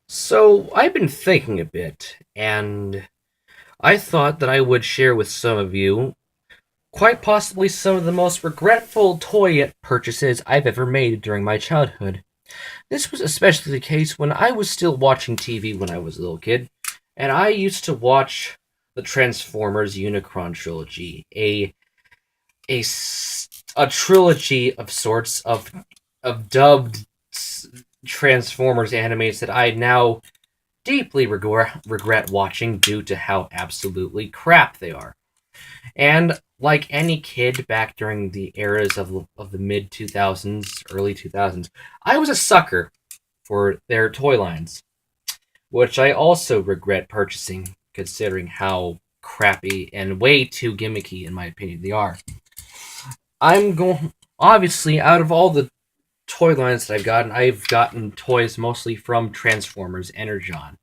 So, I've been thinking a bit, and I thought that I would share with some of you quite possibly some of the most regretful toy purchases I've ever made during my childhood. This was especially the case when I was still watching TV when I was a little kid, and I used to watch the Transformers Unicron trilogy, a, a trilogy of sorts of dubbed Transformers animes that I now deeply regret watching due to how absolutely crap they are. And like any kid back during the eras of the mid 2000s, early 2000s, I was a sucker for their toy lines, which I also regret purchasing considering how crappy and way too gimmicky, in my opinion, they are. I'm going, obviously, out of all the toy lines that I've gotten toys mostly from Transformers Energon.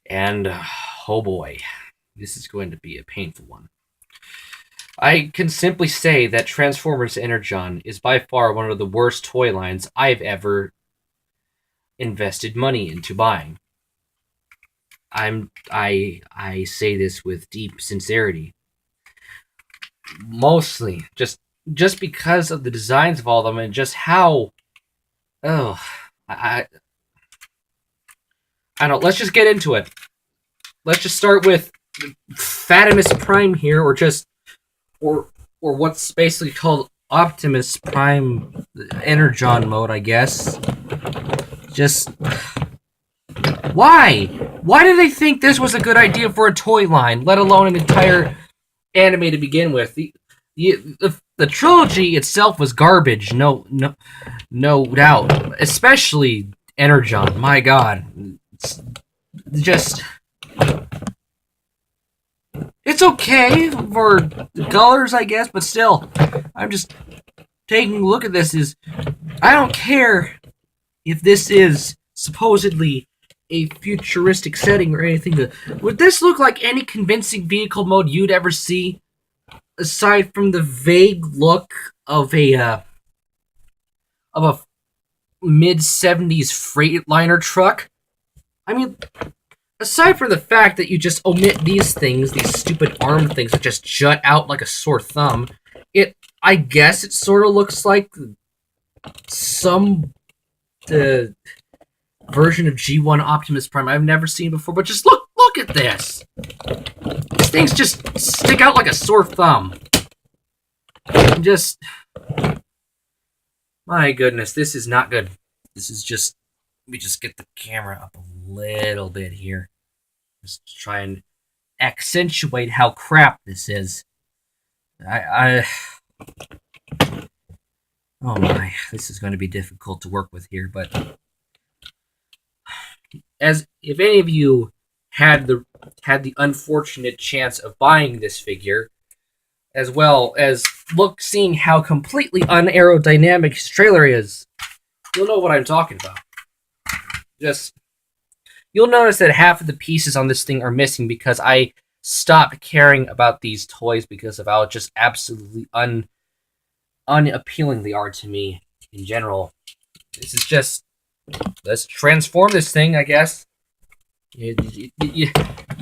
And oh boy, this is going to be a painful one. I can simply say that Transformers Energon is by far one of the worst toy lines I've ever invested money into buying. I say this with deep sincerity. Mostly just because of the designs of all of them and just how oh I don't. Let's just get into it. Let's just start with Fatimus Prime here, or or what's basically called Optimus Prime Energon mode, I guess. Just why? Why did they think this was a good idea for a toy line, let alone an entire anime to begin with? The trilogy itself was garbage, no doubt. Especially Energon. My God, it's just it's okay for the colors, I guess, but still, I'm just taking a look at this. Is I don't care if this is supposedly a futuristic setting or anything. Would this look like any convincing vehicle mode you'd ever see, aside from the vague look of a mid 70s Freightliner truck? I mean, aside from the fact that you just omit these things, these stupid arm things that just jut out like a sore thumb, I guess it sort of looks like some the version of G1 Optimus Prime I've never seen before. But just look at this. These things just stick out like a sore thumb. Just my goodness, this is not good. This is just let me just get the camera up a little bit here. Just try and accentuate how crap this is. I oh my, this is going to be difficult to work with here. But as if any of you had the unfortunate chance of buying this figure, as well as seeing how completely unaerodynamic his trailer is, you'll know what I'm talking about. Just you'll notice that half of the pieces on this thing are missing because I stopped caring about these toys because of how just absolutely unappealing they are to me in general. This is just let's transform this thing, I guess. You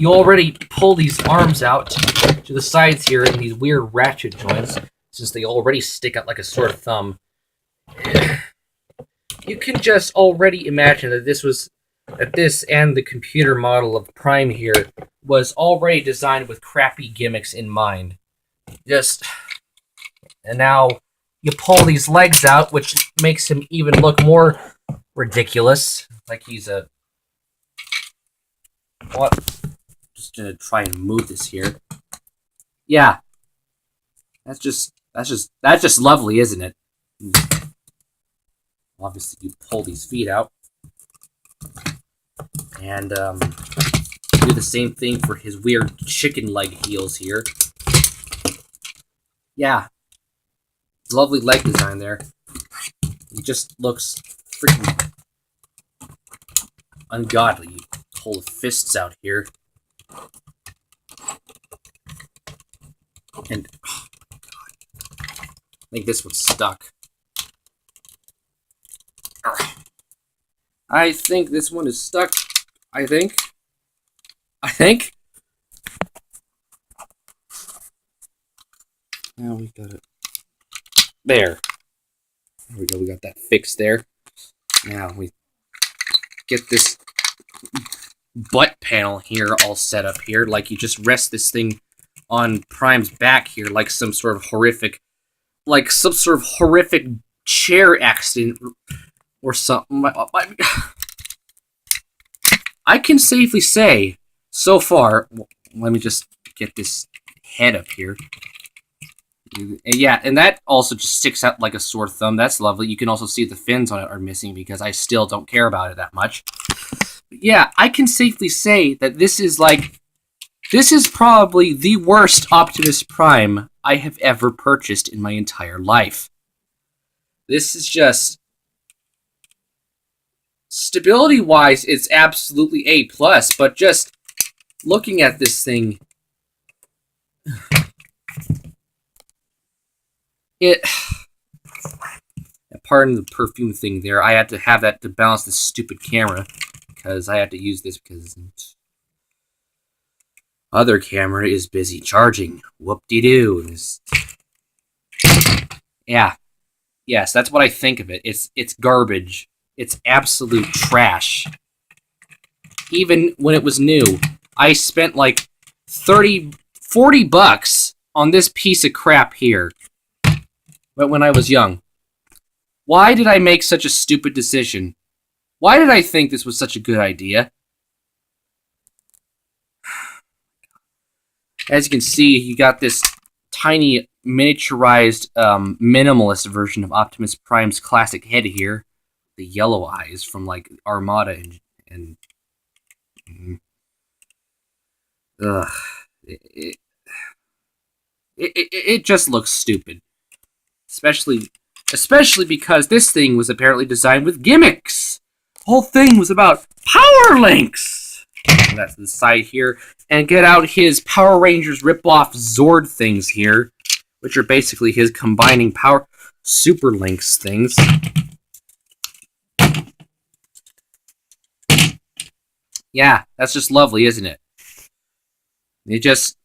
already pull these arms out to the sides here in these weird ratchet joints, since they already stick out like a sore thumb. You can just already imagine that this and the computer model of Prime here was already designed with crappy gimmicks in mind. Just and now you pull these legs out, which makes him even look more ridiculous, like he's a what? Just gonna try and move this here. Yeah, that's just lovely, isn't it? Obviously, you pull these feet out, and do the same thing for his weird chicken leg heels here. Yeah, lovely leg design there. He just looks freaking ungodly. You pull the fists out here, and oh my god, I think this one's stuck. I think this one is stuck. I think. I think. Now we got it. There. There we go. We got that fixed there. Now we get this butt panel here all set up here. Like you just rest this thing on Prime's back here, like some sort of horrific, chair accident or something. I can safely say, so far, let me just get this head up here. Yeah, and that also just sticks out like a sore thumb. That's lovely. You can also see the fins on it are missing because I still don't care about it that much. But yeah, I can safely say that this is probably the worst Optimus Prime I have ever purchased in my entire life. This is just... Stability-wise, it's absolutely A+, but just looking at this thing... Pardon the perfume thing there. I had to have that to balance this stupid camera, because I had to use this because other camera is busy charging. Whoop-de-doo. Yeah. Yes, that's what I think of it. It's garbage. It's absolute trash. Even when it was new, I spent like $40 on this piece of crap here. But when I was young. Why did I make such a stupid decision? Why did I think this was such a good idea? As you can see, you got this tiny miniaturized minimalist version of Optimus Prime's classic head here. The yellow eyes from like Armada and ugh. It just looks stupid. Especially because this thing was apparently designed with gimmicks. The whole thing was about power links. And that's the side here. And get out his Power Rangers rip-off Zord things here, which are basically his combining power super links things. Yeah, that's just lovely, isn't it? You just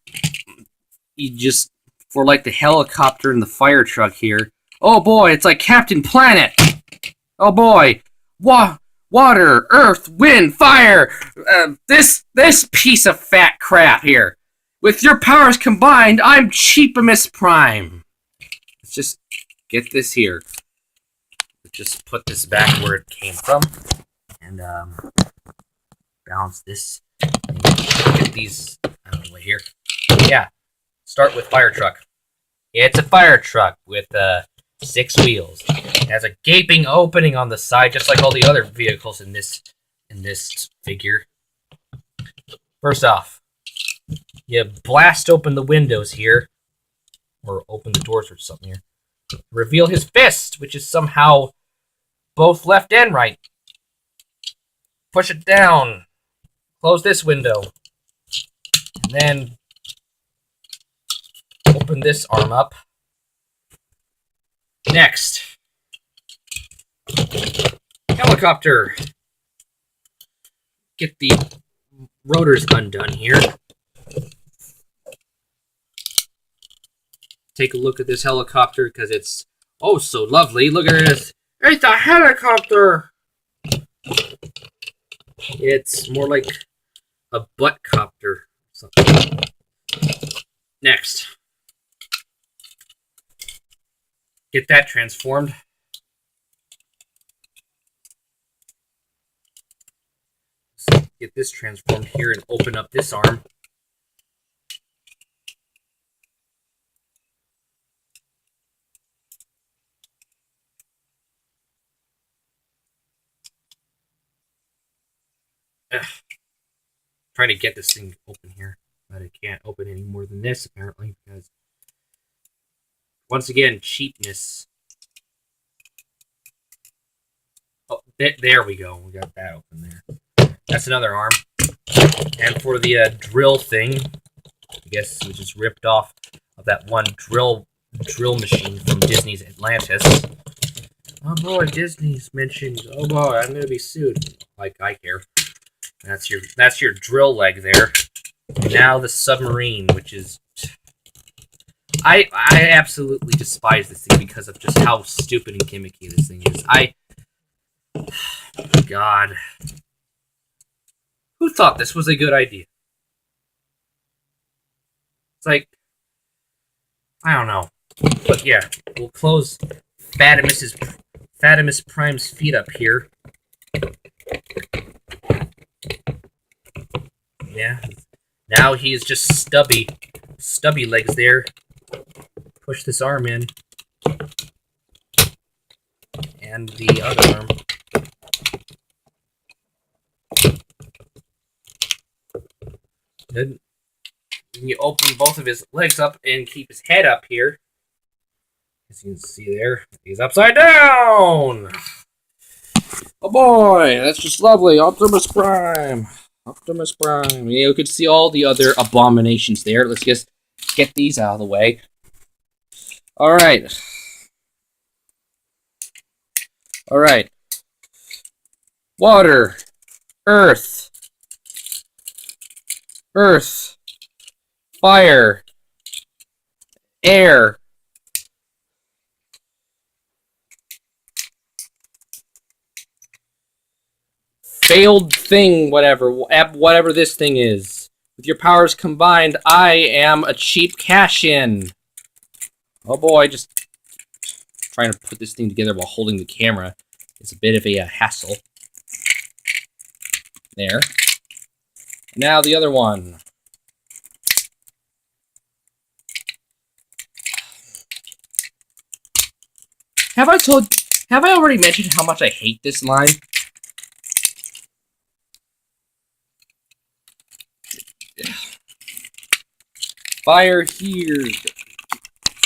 for like the helicopter and the fire truck here. Oh boy, it's like Captain Planet. Oh boy, water, earth, wind, fire. This piece of fat crap here. With your powers combined, I'm Cheapamus Prime. Let's just get this here. Let's just put this back where it came from, and balance this. Get these out of the way here. Yeah, start with fire truck. It's a fire truck with 6 wheels. It has a gaping opening on the side, just like all the other vehicles in this figure. First off, you blast open the windows here, or open the doors or something here. Reveal his fist, which is somehow both left and right. Push it down. Close this window. And then open this arm up. Next. Helicopter. Get the rotors undone here. Take a look at this helicopter because it's oh so lovely. Look at this. It's a helicopter. It's more like a butt copter. Next. Get that transformed. Get this transformed here and open up this arm. Trying to get this thing open here, but it can't open any more than this apparently because once again cheapness. Oh, there we go. We got that open there. That's another arm. And for the drill thing, I guess we just ripped off of that one drill machine from Disney's Atlantis. Oh boy, Disney's mentioned. Oh boy, I'm gonna be sued. Like I care. That's your drill leg there. Now the submarine, which is I absolutely despise this thing because of just how stupid and gimmicky this thing is. God, who thought this was a good idea? It's like I don't know, but yeah, we'll close Fatimus Prime's feet up here. Yeah, now he's just stubby legs there. Push this arm in, and the other arm. Then you open both of his legs up and keep his head up here. As you can see there, he's upside down. Oh boy, that's just lovely. Optimus Prime. Optimus Prime. You can see all the other abominations there. Let's just get these out of the way. Alright. Alright. Water. Earth. Earth. Fire. Air. Failed thing, whatever this thing is. With your powers combined, I am a cheap cash-in. Oh boy, just trying to put this thing together while holding the camera is a bit of a hassle. There. Now the other one. Have I already mentioned how much I hate this line? Fire here.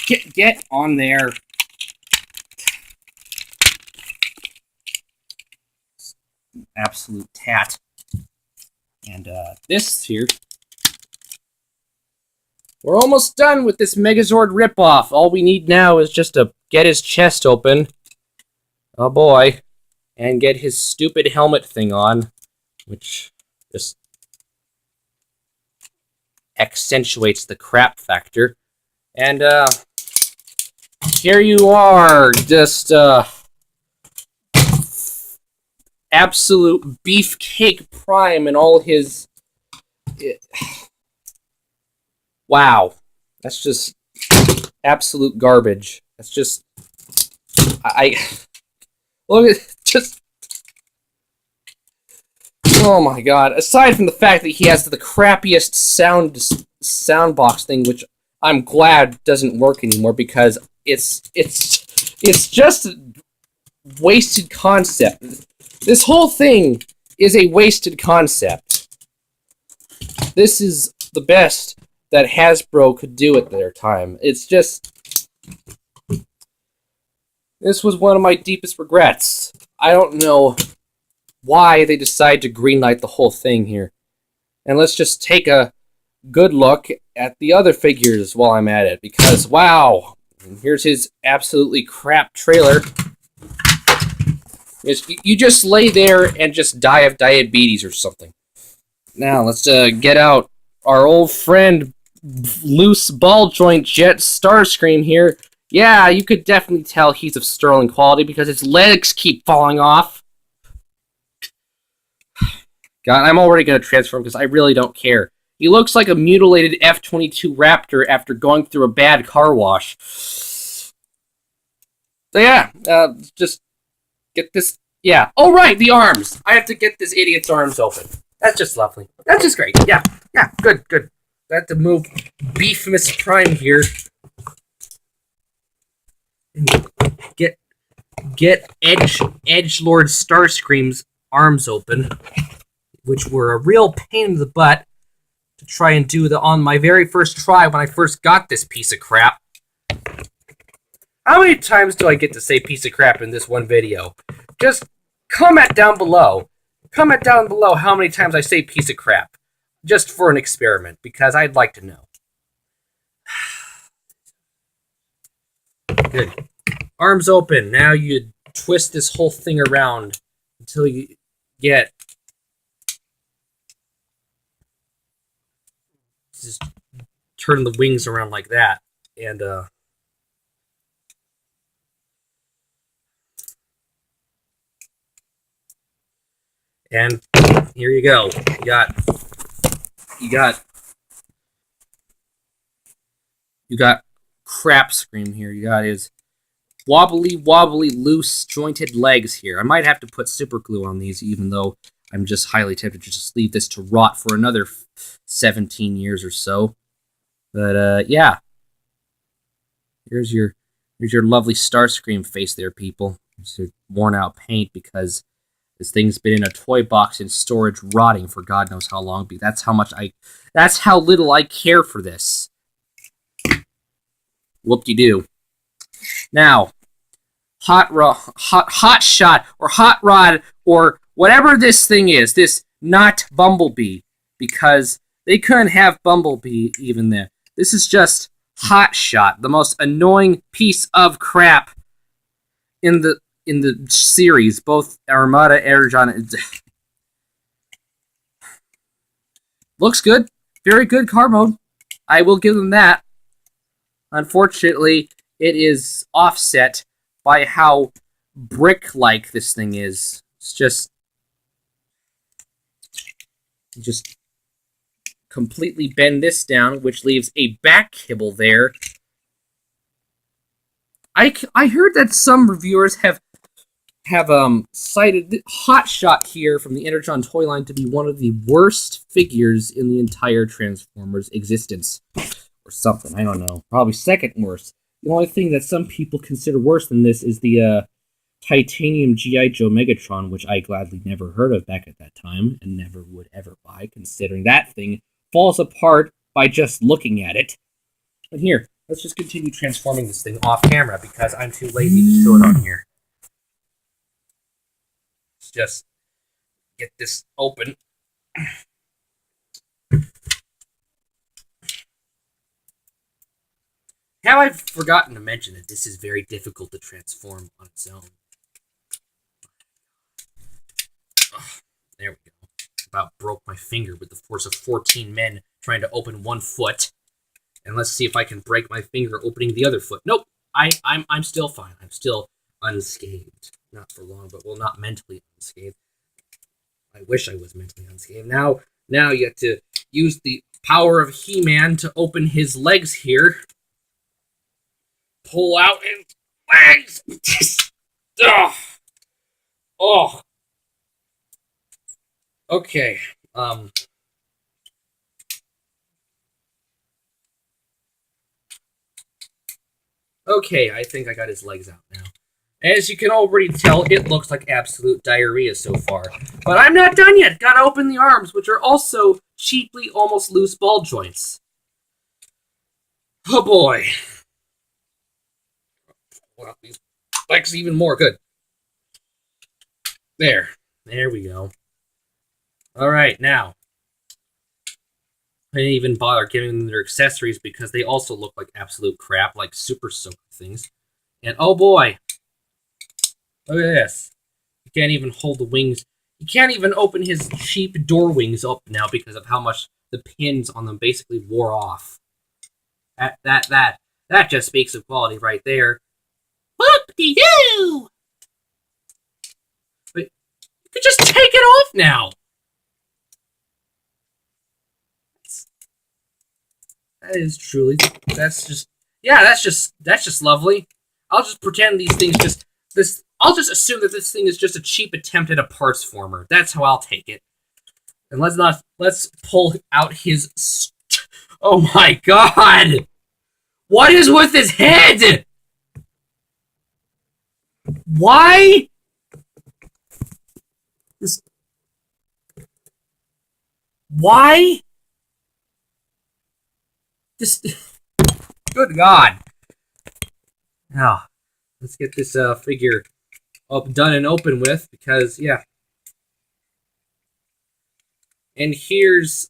Get on there. Absolute tat. And this here. We're almost done with this Megazord ripoff. All we need now is just to get his chest open. Oh boy. And get his stupid helmet thing on. Which just accentuates the crap factor. And here you are, just absolute beefcake Prime and all his wow. That's just absolute garbage. That's just I look at just oh my god. Aside from the fact that he has the crappiest sound box thing, which I'm glad doesn't work anymore because it's just a wasted concept. This whole thing is a wasted concept. This is the best that Hasbro could do at their time. It's just this was one of my deepest regrets. I don't know why they decide to greenlight the whole thing here. And let's just take a good look at the other figures while I'm at it, because wow, here's his absolutely crap trailer. You just lay there and just die of diabetes or something. Now let's get out our old friend loose ball joint Jet Starscream here. Yeah, you could definitely tell he's of sterling quality because his legs keep falling off. God, I'm already going to transform because I really don't care. He looks like a mutilated F-22 Raptor after going through a bad car wash. So yeah, just get this. Yeah. Oh, right, the arms. I have to get this idiot's arms open. That's just lovely. That's just great. Yeah, good. I have to move Beefmas Prime here. And get Edgelord Starscream's arms open, which were a real pain in the butt to try and do on my very first try when I first got this piece of crap. How many times do I get to say piece of crap in this one video? Just comment down below. Comment down below how many times I say piece of crap. Just for an experiment, because I'd like to know. Good. Arms open. Now you twist this whole thing around until you get just turn the wings around like that, and here you go. You got crap scream here. You got his wobbly, loose, jointed legs here. I might have to put super glue on these, even though I'm just highly tempted to just leave this to rot for another 17 years or so. But, yeah. Here's your lovely Starscream face there, people. It's worn out paint because this thing's been in a toy box in storage rotting for God knows how long. That's how little I care for this. Whoop-de-doo. Now, hot shot or hot rod or whatever this thing is, this not Bumblebee, because they couldn't have Bumblebee even there. This is just hot shot, the most annoying piece of crap in the series, both Armada, Energon. Looks good, very good car mode. I will give them that. Unfortunately, it is offset by how brick-like this thing is. It's just completely bend this down, which leaves a back kibble there. I heard that some reviewers have cited Hot Shot here from the Energon toy line to be one of the worst figures in the entire Transformers existence. Or something, I don't know. Probably second worst. The only thing that some people consider worse than this is the titanium G.I. Joe Megatron, which I gladly never heard of back at that time, and never would ever buy, considering that thing falls apart by just looking at it. And here, let's just continue transforming this thing off camera, because I'm too lazy to show it on here. Let's just get this open. Have I forgotten to mention that this is very difficult to transform on its own? Ugh, there we go. About broke my finger with the force of 14 men trying to open one foot. And let's see if I can break my finger opening the other foot. Nope. I'm still fine. I'm still unscathed. Not for long, but well, not mentally unscathed. I wish I was mentally unscathed. Now you have to use the power of He-Man to open his legs here. Pull out his legs. Oh. Okay. Okay, I think I got his legs out now. As you can already tell, it looks like absolute diarrhea so far. But I'm not done yet. Gotta open the arms, which are also cheaply almost loose ball joints. Oh boy. Well, these legs even more good. There we go. All right, now I didn't even bother giving them their accessories because they also look like absolute crap, like super soaker things. And oh boy, look at this! You can't even hold the wings. You can't even open his cheap door wings up now because of how much the pins on them basically wore off. That just speaks of quality right there. Whoop-de-doo! But you could just take it off now! That is truly, that's just lovely. I'll just pretend these things I'll just assume that this thing is just a cheap attempt at a parts former. That's how I'll take it. And let's pull out his, oh my god! What is with his head? Why? Why? Good God. Now, let's get this figure done and open with, because, yeah. And here's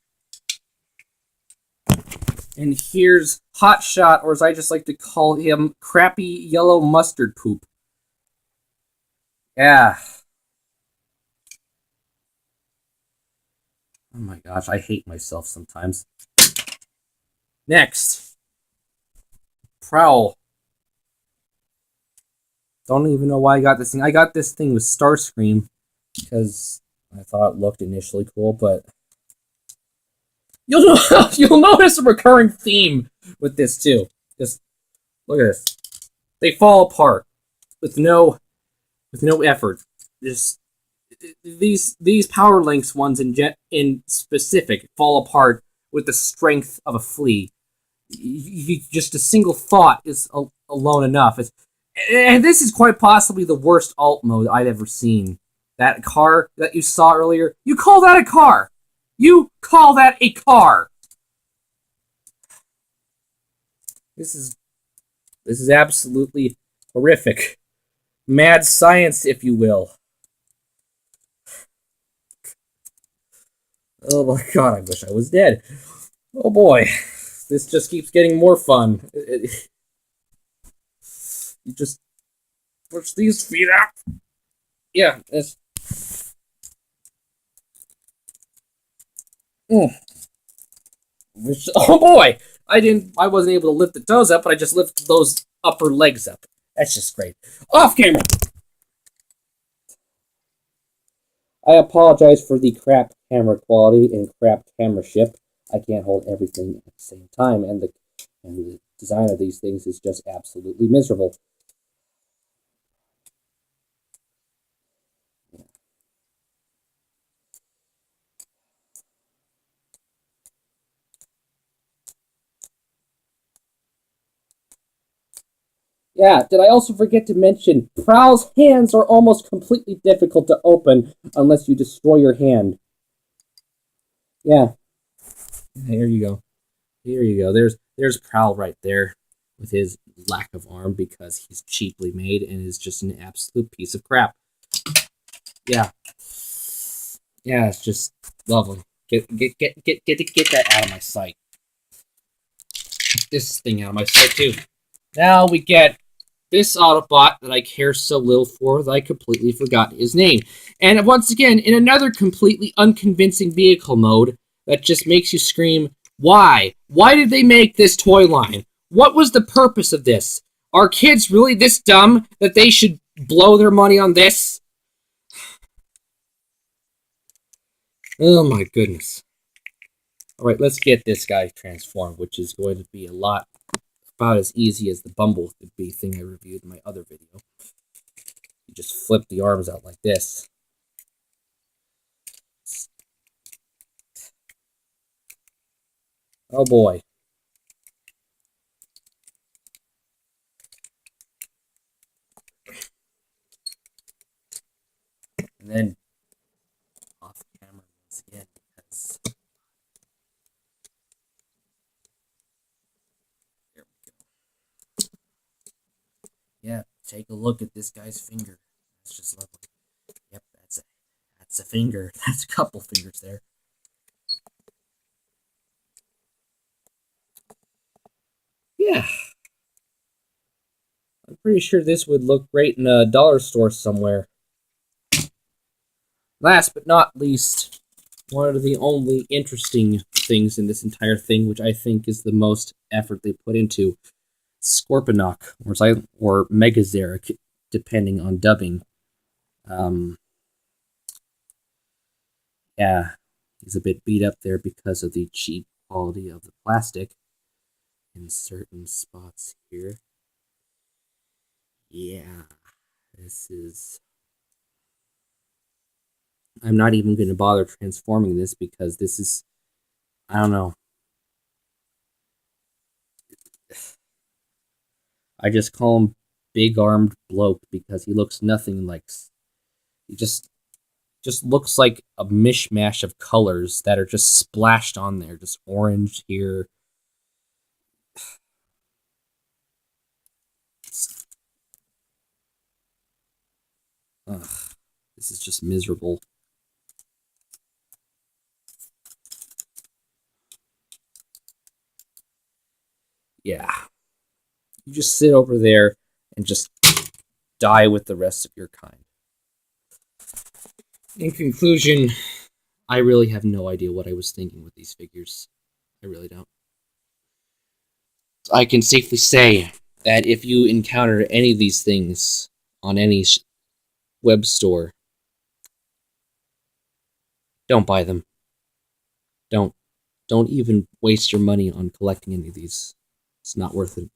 Hot Shot, or as I just like to call him, Crappy Yellow Mustard Poop. Yeah. Oh my gosh, I hate myself sometimes. Next, Prowl. Don't even know why I got this thing. I got this thing with Starscream because I thought it looked initially cool, but you'll you'll notice a recurring theme with this too. Just look at this. They fall apart with no effort. Just these power links ones in specific fall apart with the strength of a flea. Just a single thought is alone enough. And this is quite possibly the worst alt mode I've ever seen. That car that you saw earlier, you call that a car? You call that a car? This is this is absolutely horrific. Mad science, if you will. Oh my god, I wish I was dead. Oh boy, this just keeps getting more fun. You just push these feet out. Yeah, that's. Mm. Oh boy, I wasn't able to lift the toes up, but I just lifted those upper legs up. That's just great. Off camera. I apologize for the crap camera quality and crap camera ship. I can't hold everything at the same time, and the design of these things is just absolutely miserable. Yeah, did I also forget to mention Prowl's hands are almost completely difficult to open unless you destroy your hand. Yeah, here you go. Here you go. There's Prowl right there with his lack of arm because he's cheaply made and is just an absolute piece of crap. Yeah. Yeah, it's just lovely. Get that out of my sight. This thing out of my sight too. Now we get this Autobot that I care so little for that I completely forgot his name. And once again, in another completely unconvincing vehicle mode that just makes you scream, why? Why did they make this toy line? What was the purpose of this? Are kids really this dumb that they should blow their money on this? Oh my goodness. Alright, let's get this guy transformed, which is going to be a lot about as easy as the Bumblebee thing I reviewed in my other video. You just flip the arms out like this. Oh boy. And then off camera once again because there we go. Yeah, take a look at this guy's finger. That's just lovely. Yep, that's a finger. That's a couple fingers there. Yeah, I'm pretty sure this would look great in a dollar store somewhere. Last but not least, one of the only interesting things in this entire thing, which I think is the most effort they put into, Scorponok, or Megazeric, depending on dubbing. Um, yeah, he's a bit beat up there because of the cheap quality of the plastic in certain spots here. Yeah, this is. I'm not even going to bother transforming this because this is. I don't know. I just call him Big Armed Bloke because he looks nothing like. He just looks like a mishmash of colors that are just splashed on there. Just orange here. Ugh, this is just miserable. Yeah. You just sit over there and just die with the rest of your kind. In conclusion, I really have no idea what I was thinking with these figures. I really don't. I can safely say that if you encounter any of these things on any web store, don't buy them. Don't. Don't even waste your money on collecting any of these. It's not worth it.